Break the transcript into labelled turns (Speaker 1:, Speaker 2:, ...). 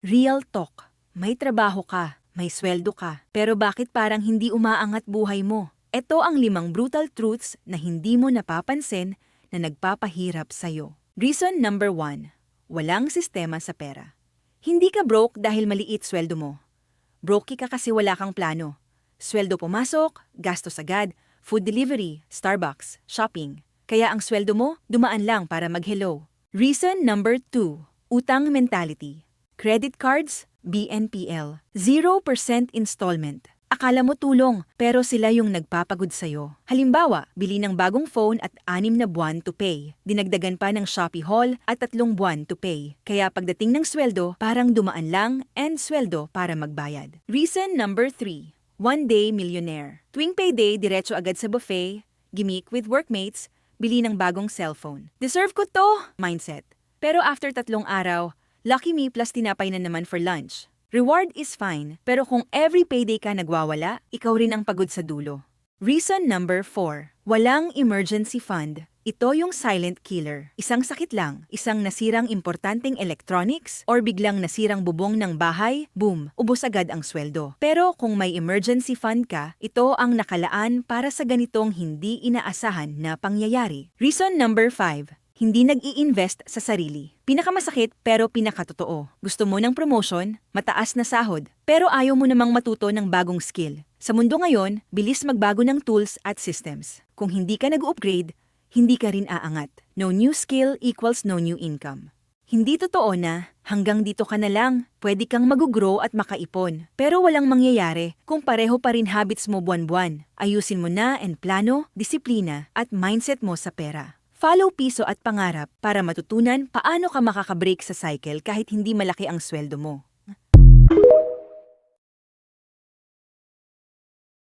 Speaker 1: Real talk. May trabaho ka, may sweldo ka, pero bakit parang hindi umaangat buhay mo? Ito ang 5 brutal truths na hindi mo napapansin na nagpapahirap sa'yo. Reason number 1. Walang sistema sa pera. Hindi ka broke dahil maliit sweldo mo. Broke ka kasi wala kang plano. Sweldo pumasok, gastos agad, food delivery, Starbucks, shopping. Kaya ang sweldo mo, dumaan lang para mag-hello. Reason number 2. Utang mentality. Credit cards, BNPL. 0% installment. Akala mo tulong, pero sila yung nagpapagod sa'yo. Halimbawa, bili ng bagong phone at 6 na buwan to pay. Dinagdagan pa ng Shopee Haul at 3 buwan to pay. Kaya pagdating ng sweldo, parang dumaan lang and sweldo para magbayad. Reason number 3. One-day millionaire. Tuwing payday, diretso agad sa buffet, gimmick with workmates, bili ng bagong cellphone. Deserve ko to! Mindset. Pero after 3 araw, lucky me plus tinapay na naman for lunch. Reward is fine, pero kung every payday ka nagwawala, ikaw rin ang pagod sa dulo. Reason number 4. Walang emergency fund. Ito yung silent killer. Isang sakit lang, isang nasirang importanteng electronics, or biglang nasirang bubong ng bahay, boom, ubos agad ang sweldo. Pero kung may emergency fund ka, ito ang nakalaan para sa ganitong hindi inaasahan na pangyayari. Reason number 5. Hindi nag-i-invest sa sarili. Pinakamasakit pero pinakatotoo. Gusto mo ng promotion, mataas na sahod, pero ayaw mo namang matuto ng bagong skill. Sa mundo ngayon, bilis magbago ng tools at systems. Kung hindi ka nag-upgrade, hindi ka rin aangat. No new skill equals no new income. Hindi totoo na hanggang dito ka na lang, pwede kang mag-grow at makaipon. Pero walang mangyayari kung pareho pa rin habits mo buwan-buwan. Ayusin mo na and plano, disiplina at mindset mo sa pera. Follow piso at pangarap para matutunan paano ka makakabreak sa cycle kahit hindi malaki ang sweldo mo.